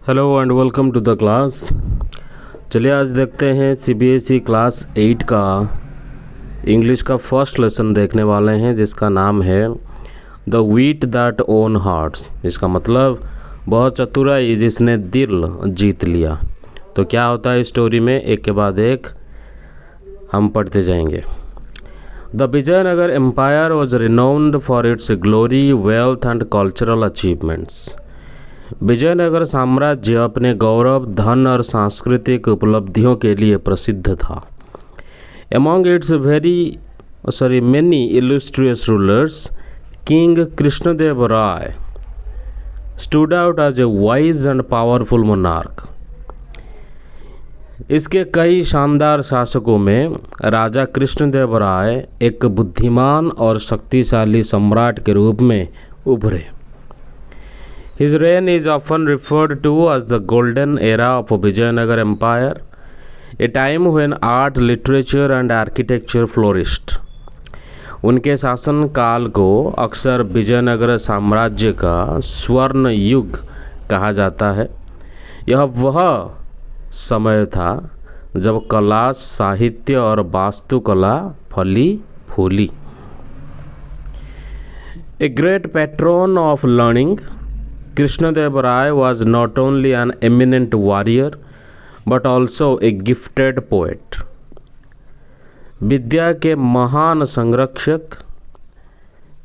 Hello and welcome to the class. चलिए आज देखते हैं सीबीएसई क्लास 8 का इंग्लिश का फर्स्ट लेसन देखने वाले हैं, जिसका नाम है the wheat that own hearts. इसका मतलब बहुत चतुराई जिसने दिल जीत लिया। तो क्या होता है स्टोरी में, एक के बाद एक हम पढ़ते जाएंगे। The Vijayanagara empire was renowned for its glory, wealth and cultural achievements. Vijayanagara साम्राज्य अपने गौरव, धन और सांस्कृतिक उपलब्धियों के लिए प्रसिद्ध था। Among its many illustrious rulers, King Krishnadev Rai stood out as a wise and powerful monarch. इसके कई शानदार शासकों में राजा कृष्णदेव राय एक बुद्धिमान और शक्तिशाली सम्राट के रूप में उभरे। His reign is often referred to as the golden era of Vijayanagar Empire, a time when art, literature and architecture flourished. उनके शासन काल को अक्सर विजयनगर साम्राज्य का स्वर्ण युग कहा जाता है। यह वह समय था जब कला, साहित्य और वास्तुकला फली फूली। A great patron of learning, Krishnadev Rai was not only an eminent warrior but also a gifted poet. विद्या के महान संरक्षक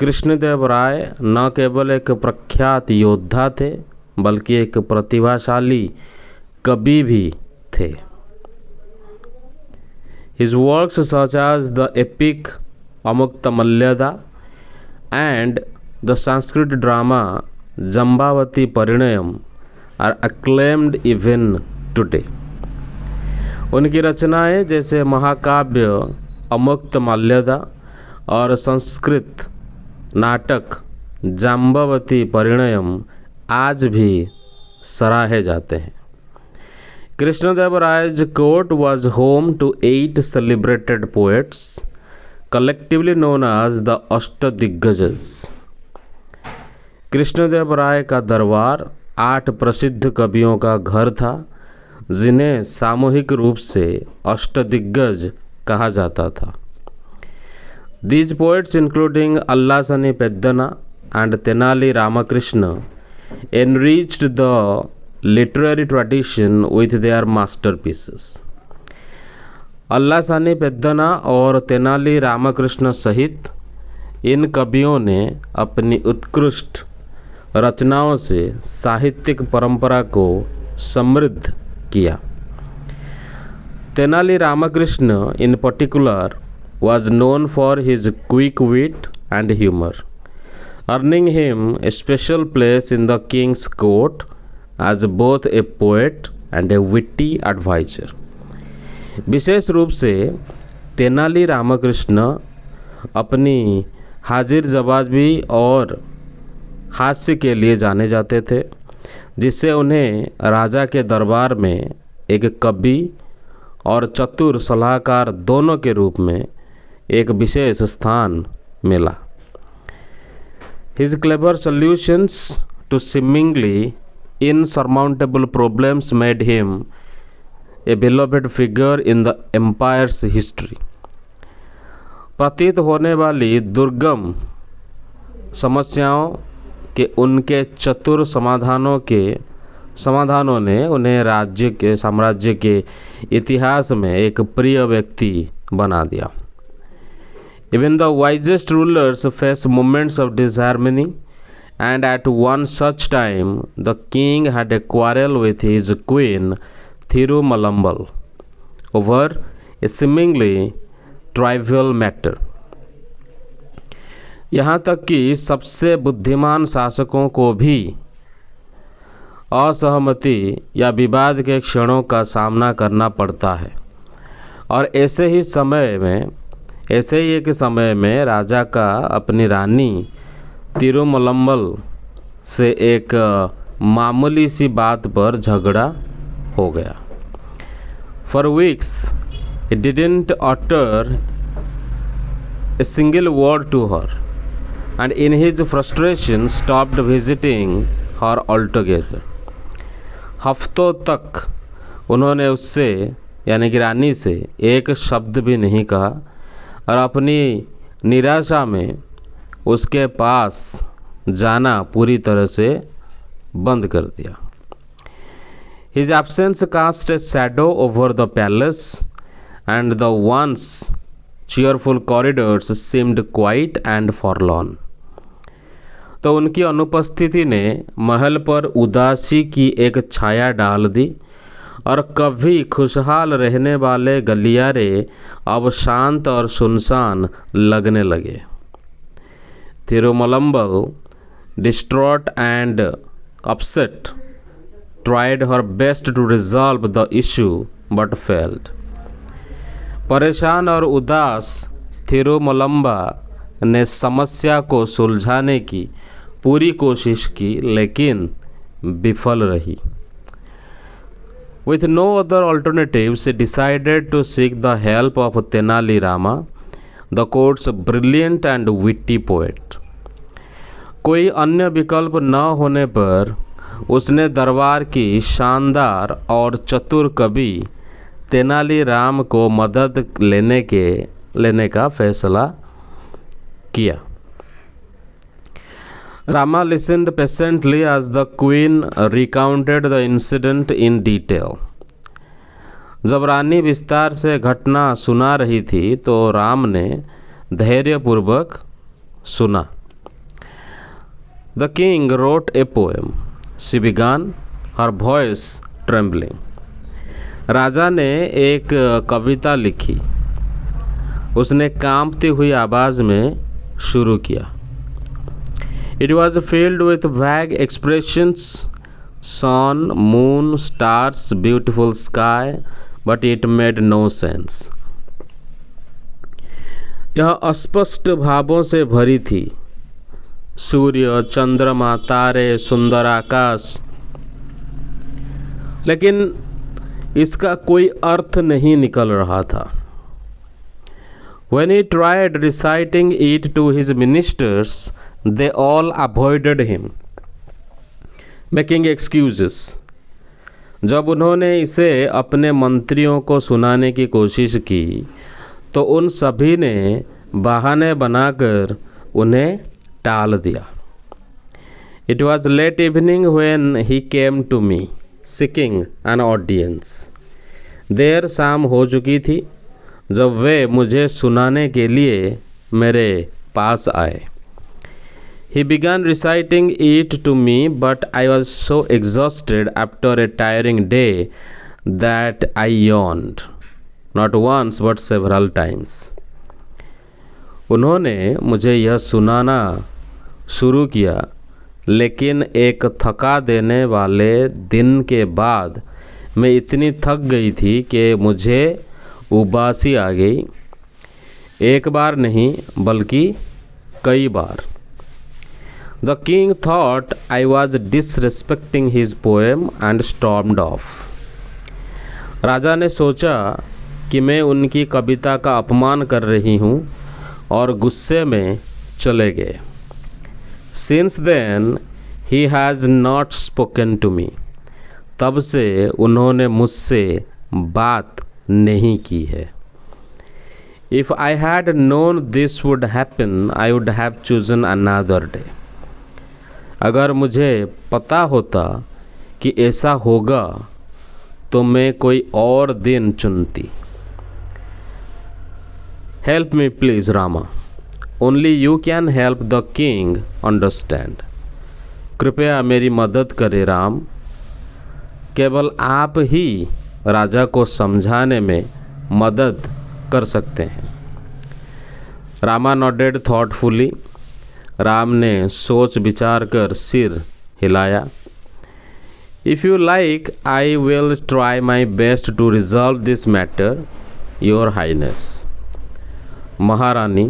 कृष्णदेव राय न केवल एक प्रख्यात योद्धा थे बल्कि एक प्रतिभाशाली कवि भी थे। His works such as the epic Amuktamallyada and the Sanskrit drama Jambavati Parinayam are acclaimed even today. उनकी रचनाएं जैसे महाकाव्य अमुक्तमाल्यदा और संस्कृत नाटक जाम्बावती परिणयम आज भी सराहे जाते हैं। Krishnadeva राय's court was home to 8 celebrated poets, collectively known as the अष्टदिग्गजस। Krishnadeva राय का दरबार 8 प्रसिद्ध कवियों का घर था, जिन्हें सामूहिक रूप से अष्टदिग्गज कहा जाता था। These poets, including अल्लासनी पेद्दना and Tenali Ramakrishna, enriched the literary tradition with their masterpieces. अल्लासनी पेद्दना और तेनाली रामकृष्ण सहित इन कवियों ने अपनी उत्कृष्ट रचनाओं से साहित्यिक परंपरा को समृद्ध किया। Tenali Ramakrishna in particular was known for his quick wit and humor, earning him a special place in the king's court as both a poet and a witty advisor. विशेष रूप से तेनाली रामकृष्ण अपनी हाजिर जवाबी और हास्य के लिए जाने जाते थे, जिससे उन्हें राजा के दरबार में एक कवि और चतुर सलाहकार दोनों के रूप में एक विशेष स्थान मिला। His clever solutions to seemingly insurmountable problems made him a beloved figure in the empire's history. प्रतीत होने वाली दुर्गम समस्याओं के उनके चतुर समाधानों ने उन्हें साम्राज्य के इतिहास में एक प्रिय व्यक्ति बना दिया। Even the wisest rulers face moments of disharmony, and at one such time the king had a quarrel with his queen Thirumalambal over a seemingly trivial matter. यहाँ तक कि सबसे बुद्धिमान शासकों को भी असहमति या विवाद के क्षणों का सामना करना पड़ता है। और ऐसे ही एक समय में राजा का अपनी रानी तिरुमलम्बल से एक मामूली सी बात पर झगड़ा हो गया। For weeks he didn't utter a single word to her, and in his frustration stopped visiting her altogether. हफ्तों तक उन्होंने उससे यानी कि रानी से एक शब्द भी नहीं कहा और अपनी निराशा में उसके पास जाना पूरी तरह से बंद कर दिया। His absence cast a shadow over the palace, and the once cheerful corridors seemed quiet and forlorn. तो उनकी अनुपस्थिति ने महल पर उदासी की एक छाया डाल दी और कभी खुशहाल रहने वाले गलियारे अब शांत और सुनसान लगने लगे। तिरुमलम्बल, distraught and upset, tried her best to resolve the issue but failed. परेशान और उदास थिरुमलम्बा ने समस्या को सुलझाने की पूरी कोशिश की लेकिन विफल रही। With no other alternative, she decided to seek the help of Tenali Rama, the court's brilliant and witty poet. कोई अन्य विकल्प न होने पर उसने दरबार की शानदार और चतुर कवि तेनाली राम को मदद लेने का फैसला किया। Rama listened patiently as the queen recounted the incident in detail. जब रानी विस्तार से घटना सुना रही थी तो राम ने धैर्यपूर्वक सुना। The king wrote a poem. She began, her voice trembling. राजा ने एक कविता लिखी। उसने कांपती हुई आवाज़ में शुरू किया। It was filled with vague expressions, sun, moon, stars, beautiful sky, but it made no sense. यह अस्पष्ट भावों से भरी थी। सूर्य, चंद्रमा, तारे, सुंदर आकाश, लेकिन इसका कोई अर्थ नहीं निकल रहा था। When he tried reciting it to his ministers, they all avoided him, making excuses. जब उन्होंने इसे अपने मंत्रियों को सुनाने की कोशिश की तो उन सभी ने बहाने बनाकर उन्हें टाल दिया। It was late evening when he came to me, seeking an audience. देर शाम हो चुकी थी जब वे मुझे सुनाने के लिए मेरे पास आए। He began reciting it to me, but I was so exhausted after a tiring day that I yawned, not once but several times. उन्होंने मुझे यह सुनाना शुरू किया, लेकिन एक थका देने वाले दिन के बाद मैं इतनी थक गई थी कि मुझे उबासी आ गई। एक बार नहीं बल्कि कई बार। The king thought I was disrespecting his poem and stormed off. राजा ने सोचा कि मैं उनकी कविता का अपमान कर रही हूँ और गुस्से में चले गए। Since then he has not spoken to me. तब से उन्होंने मुझसे बात नहीं की है। If I had known this would happen, I would have chosen another day. अगर मुझे पता होता कि ऐसा होगा तो मैं कोई और दिन चुनती। Help me please, Rama. Only you can help the king understand. कृपया मेरी मदद करें राम। केवल आप ही राजा को समझाने में मदद कर सकते हैं। Rama nodded thoughtfully. राम ने सोच विचार कर सिर हिलाया। If you like, I will try my best to resolve this matter, Your Highness. महारानी,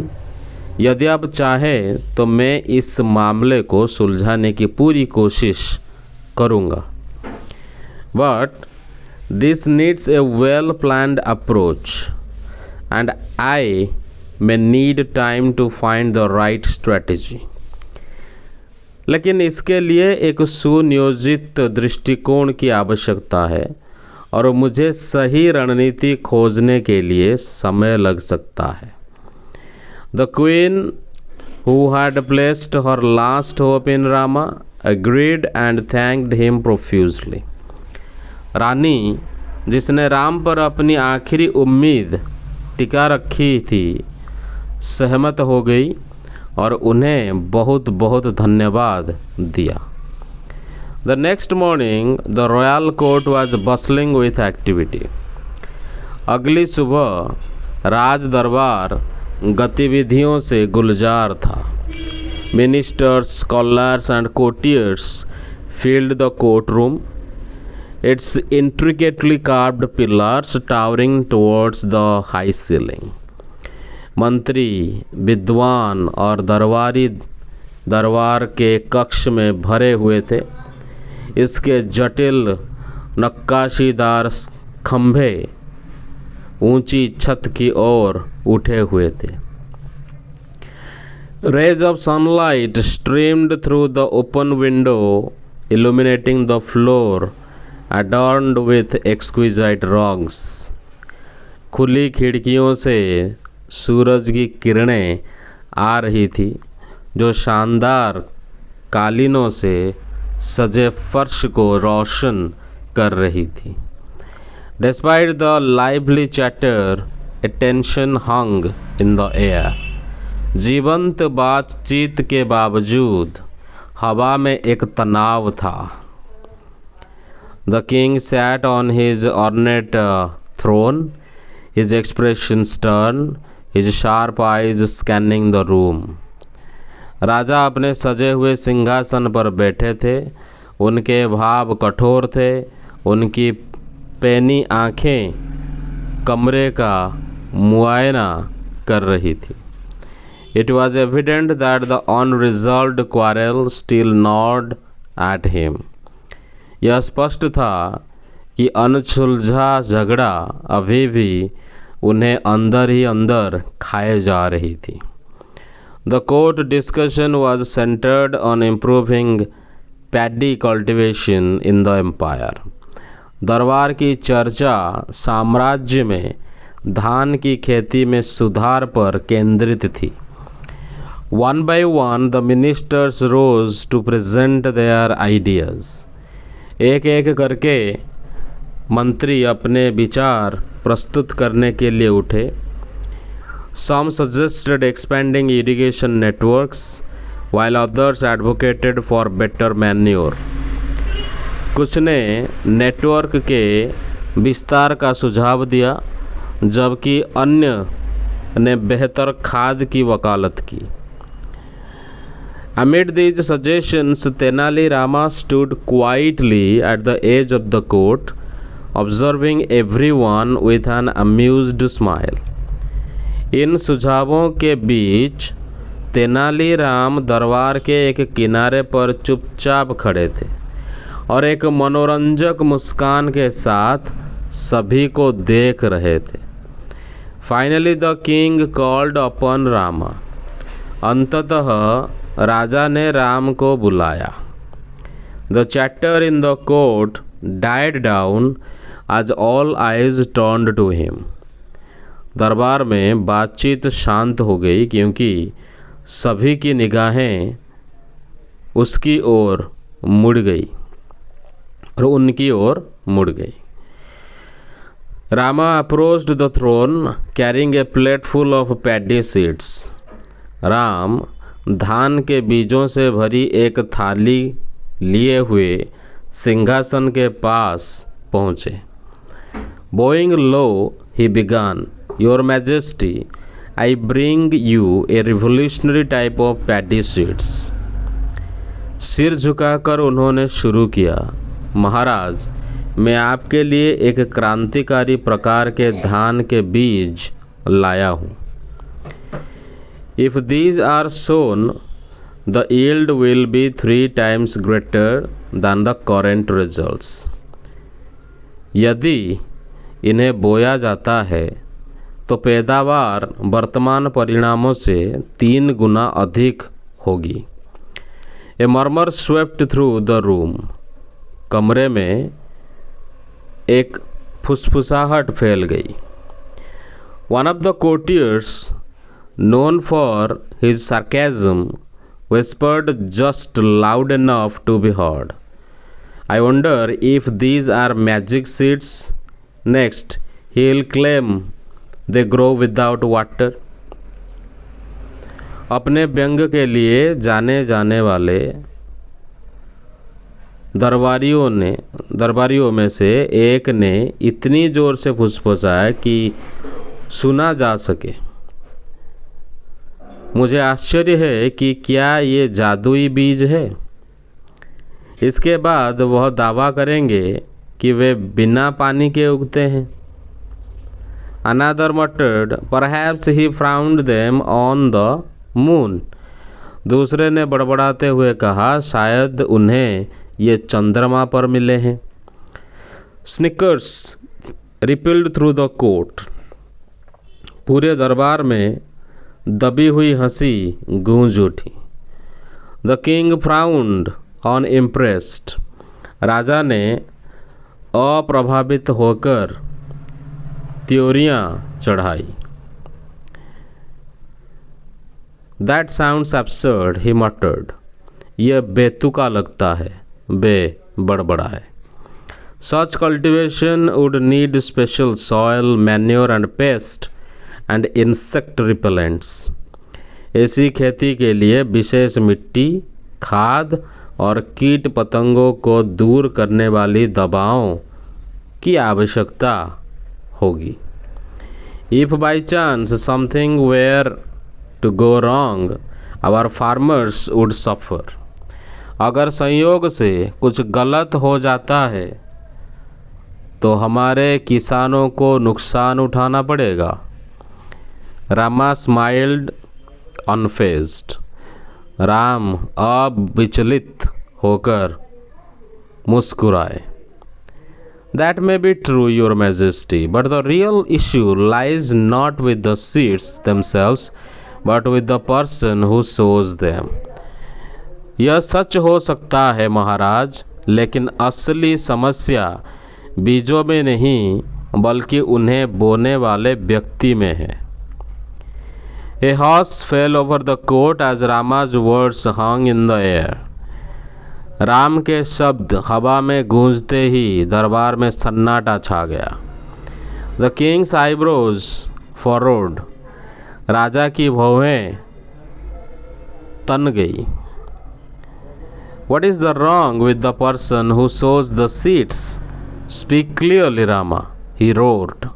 यदि आप चाहें तो मैं इस मामले को सुलझाने की पूरी कोशिश करूँगा। But this needs a well-planned approach, and I may need time to find the right strategy. लेकिन इसके लिए एक सुनियोजित दृष्टिकोण की आवश्यकता है और मुझे सही रणनीति खोजने के लिए समय लग सकता है। The queen who had placed her last hope in Rama agreed and thanked him profusely। रानी जिसने राम पर अपनी आखिरी उम्मीद टिका रखी थी सहमत हो गई और उन्हें बहुत बहुत धन्यवाद दिया। The next morning the royal court was bustling with activity। अगली सुबह राज दरबार गतिविधियों से गुलजार था। Ministers, scholars and courtiers filled the courtroom, its intricately carved pillars towering towards the high ceiling। मंत्री, विद्वान और दरबारी दरबार के कक्ष में भरे हुए थे। इसके जटिल नक्काशीदार खंभे ऊंची छत की ओर उठे हुए थे। Rays of sunlight streamed through the open window, illuminating the floor adorned with exquisite rugs। खुली खिड़कियों से सूरज की किरणें आ रही थी जो शानदार कालीनों से सजे फर्श को रोशन कर रही थी। Despite the lively chatter, attention hung in the air। जीवंत बातचीत के बावजूद हवा में एक तनाव था। The king sat on his ornate throne, his expression stern, his sharp eyes scanning the room। राजा अपने सजे हुए सिंहासन पर बैठे थे। उनके भाव कठोर थे। उनकी पैनी आँखें कमरे का मुआयना कर रही थी। It was evident that the unresolved quarrel still gnawed at him। यह स्पष्ट था कि अनसुलझा झगड़ा अभी भी उन्हें अंदर ही अंदर खाए जा रही थी। The court discussion was centered on improving paddy cultivation in the empire। दरबार की चर्चा साम्राज्य में धान की खेती में सुधार पर केंद्रित थी। One by one the ministers rose to present their ideas। एक एक करके मंत्री अपने विचार प्रस्तुत करने के लिए उठे। Some suggested expanding irrigation networks while others advocated for better manure। कुछ ने नेटवर्क के विस्तार का सुझाव दिया जबकि अन्य ने बेहतर खाद की वकालत की। Amid these suggestions, Tenali Rama stood quietly at the edge of the court, observing everyone with an amused smile। इन सुझावों के बीच तेनालीराम दरबार के एक किनारे पर चुपचाप खड़े थे और एक मनोरंजक मुस्कान के साथ सभी को देख रहे थे। Finally the king called upon Rama. अंततः राजा ने राम को बुलाया। The chatter in the court died down as all eyes turned to him. दरबार में बातचीत शांत हो गई क्योंकि सभी की निगाहें उसकी ओर मुड़ गई और उनकी ओर मुड़ गई। Rama approached the throne carrying a plate full of paddy seeds. Ram धान के बीजों से भरी एक थाली लिए हुए सिंहासन के पास पहुँचे। Boeing low he began, your majesty, I bring U A revolutionary type of paddy seeds. सिर झुकाकर उन्होंने शुरू किया, महाराज, मैं आपके लिए एक क्रांतिकारी प्रकार के धान के बीज लाया हूँ। If these are sown, the yield will be 3 times greater than the current results। यदि इन्हें बोया जाता है तो पैदावार वर्तमान परिणामों से 3 गुना अधिक होगी। A murmur swept through the room. कमरे में एक फुसफुसाहट फैल गई। One of the courtiers known for his sarcasm whispered just loud enough to be heard, "I wonder if these are magic seeds. Next, he'll claim they grow without water." अपने व्यंग के लिए जाने जाने वाले दरबारियों में से एक ने इतनी ज़ोर से फुसफुसाया कि सुना जा सके। मुझे आश्चर्य है कि क्या ये जादुई बीज है। इसके बाद वह दावा करेंगे कि वे बिना पानी के उगते हैं। Another muttered, "Perhaps he found them on the moon." दूसरे ने बड़बड़ाते हुए कहा, शायद उन्हें ये चंद्रमा पर मिले हैं। Snickers rippled through the court. पूरे दरबार में दबी हुई हंसी गूंज उठी। The king frowned unimpressed. राजा ने अप्रभावित होकर त्योरियां चढ़ाई। That sounds absurd, he muttered. यह बेतुका लगता है, बड़बड़ाए। Such cultivation would need special soil, manure and pest and insect repellents. ऐसी खेती के लिए विशेष मिट्टी, खाद और कीट पतंगों को दूर करने वाली दवाओं की आवश्यकता होगी। If by chance something were to go wrong, our farmers would suffer. अगर संयोग से कुछ गलत हो जाता है तो हमारे किसानों को नुकसान उठाना पड़ेगा। रामा स्माइल्ड अनफेज्ड। राम अब विचलित होकर मुस्कुराए। That may be true your majesty, but the real issue lies not with the seeds themselves but with the person who shows them. यह सच हो सकता है महाराज, लेकिन असली समस्या बीजों में नहीं बल्कि उन्हें बोने वाले व्यक्ति में है। A hush fell over the court as Rama's words hung in the air. Ram के शब्द हवा में गूंजते ही दरबार में सन्नाटा छा गया। The king's eyebrows furrowed. राजा की भौहें तन गई। What is the wrong with the person who sows the seeds? Speak clearly, Rama, he roared.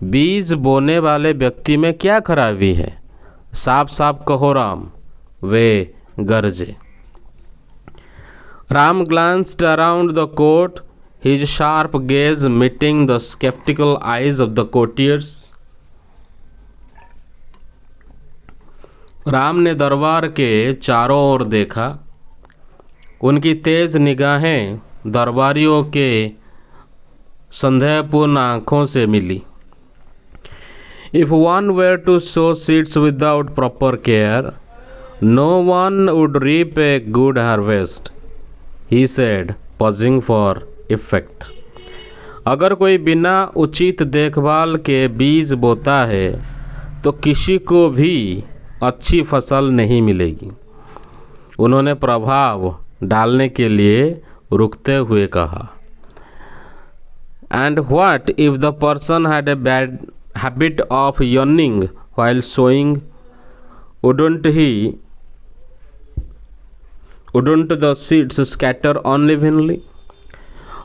बीज बोने वाले व्यक्ति में क्या खराबी है? साफ साफ कहो राम, वे गरजे। Ram glanced around the court, his sharp gaze meeting the skeptical eyes of the courtiers. Ram ने दरबार के चारों ओर देखा। उनकी तेज निगाहें दरबारियों के संदेहपूर्ण आँखों से मिली। If one were to sow seeds without proper care, no one would reap a good harvest, he said, pausing for effect. अगर कोई बिना उचित देखभाल के बीज बोता है तो किसी को भी अच्छी फसल नहीं मिलेगी। उन्होंने प्रभाव डालने के लिए रुकते हुए कहा, And what if the person had a bad habit of yawning while sowing? Wouldn't the seeds scatter unevenly?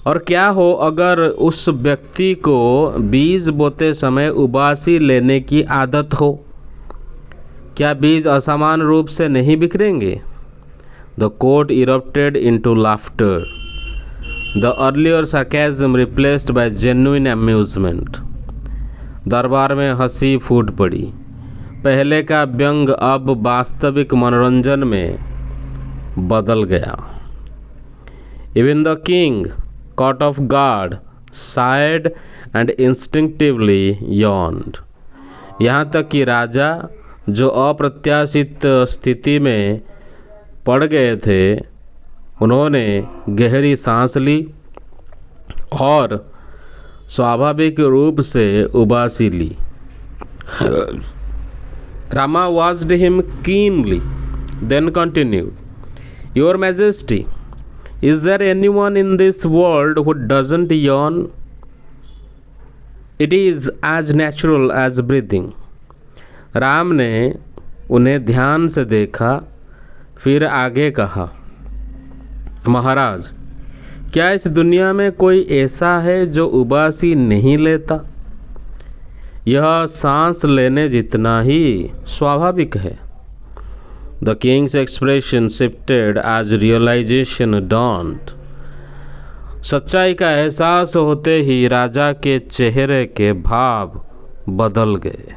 और क्या हो अगर उस व्यक्ति को बीज बोते समय उबासी लेने की आदत हो? क्या बीज असमान रूप से नहीं बिखरेंगे? The court erupted into laughter. The earlier sarcasm replaced by genuine amusement. दरबार में हंसी फूट पड़ी। पहले का व्यंग अब वास्तविक मनोरंजन में बदल गया। Even the king, caught off guard, sighed and instinctively yawned. यहाँ तक कि राजा, जो अप्रत्याशित स्थिति में पड़ गए थे उन्होंने गहरी सांस ली और स्वाभाविक रूप से उबासी ली। Rama watched him keenly, then continued, "Your Majesty, is there anyone in this world who doesn't yawn? It is as natural as breathing." Ram ने उन्हें ध्यान से देखा, फिर आगे कहा, महाराज, क्या इस दुनिया में कोई ऐसा है जो उबासी नहीं लेता? यह सांस लेने जितना ही स्वाभाविक है। The king's expression shifted as realisation dawned। सच्चाई का एहसास होते ही राजा के चेहरे के भाव बदल गए।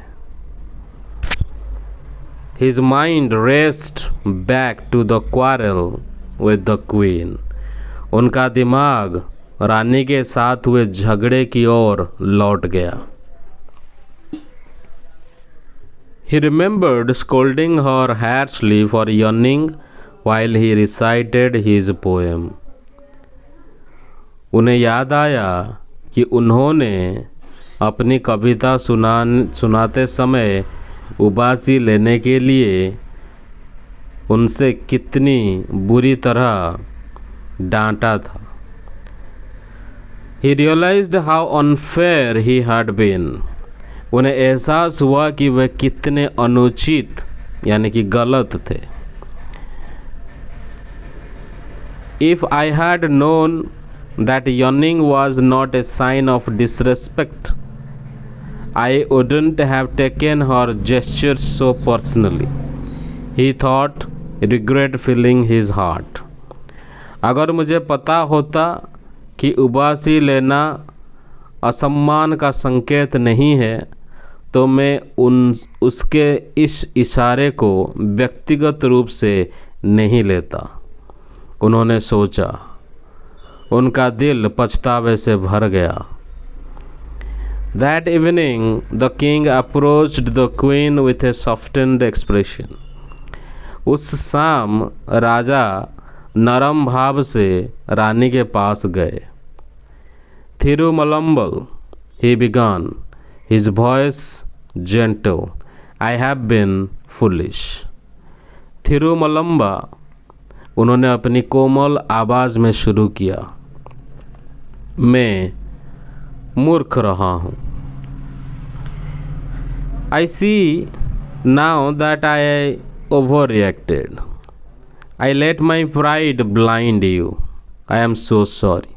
His mind raced back to the quarrel with the queen। उनका दिमाग रानी के साथ हुए झगड़े की ओर लौट गया। He remembered scolding her harshly for yawning while he recited his poem। उन्हें याद आया कि उन्होंने अपनी कविता सुनाते समय उबासी लेने के लिए उनसे कितनी बुरी तरह डांटा था। He realized how unfair he had been। उन्हें एहसास हुआ कि वे कितने अनुचित यानी कि गलत थे। If I had known that yawning was not a sign of disrespect, I wouldn't have taken her gestures so personally, he thought, regret filling his heart। अगर मुझे पता होता कि उबासी लेना असम्मान का संकेत नहीं है तो मैं उसके इस इशारे को व्यक्तिगत रूप से नहीं लेता। उन्होंने सोचा। उनका दिल पछतावे से भर गया। That evening, the king approached the queen with a softened expression। उस शाम राजा नरम भाव से रानी के पास गए। Thirumalambal, he began, his voice gentle, I have been foolish। थिरुमलम्बा उन्होंने अपनी कोमल आवाज़ में शुरू किया, मैं मूर्ख रहा हूँ। I see now that I overreacted। I let my pride blind you। I am so sorry।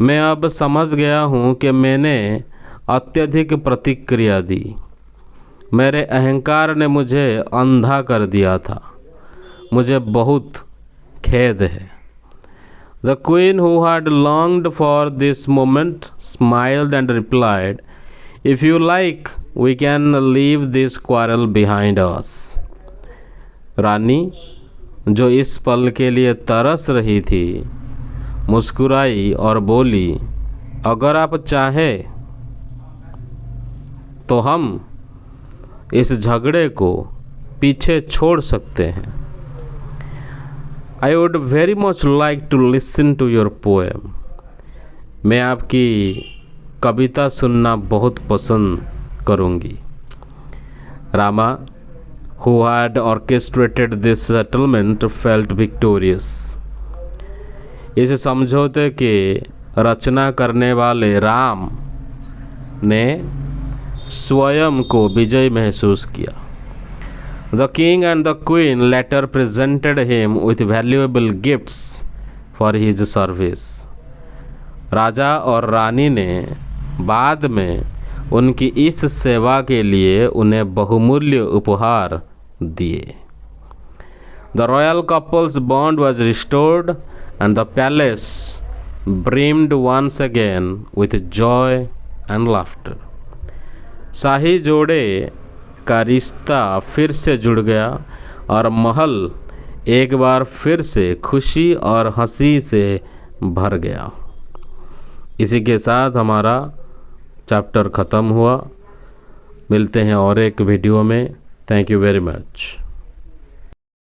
मैं अब समझ गया हूँ कि मैंने अत्यधिक प्रतिक्रिया दी। मेरे अहंकार ने मुझे अंधा कर दिया था। मुझे बहुत खेद है। The queen, who had longed for this moment, smiled and replied, If you like, we can leave this quarrel behind us। रानी, जो इस पल के लिए तरस रही थी, मुस्कुराई और बोली, अगर आप चाहें तो हम इस झगड़े को पीछे छोड़ सकते हैं। I would very much like to listen to your poem। मैं आपकी कविता सुनना बहुत पसंद करूँगी। Rama, who had orchestrated this settlement, felt victorious। इस समझौते के रचना करने वाले राम ने स्वयं को विजय महसूस किया। The king and the queen later presented him with valuable gifts for his service। राजा और रानी ने बाद में उनकी इस सेवा के लिए उन्हें बहुमूल्य उपहार दिए। The royal couple's bond was restored and the palace brimmed once again with joy and laughter। शाही जोड़े का रिश्ता फिर से जुड़ गया और महल एक बार फिर से खुशी और हंसी से भर गया। इसी के साथ हमारा चैप्टर ख़त्म हुआ। मिलते हैं और एक वीडियो में। Thank you very much.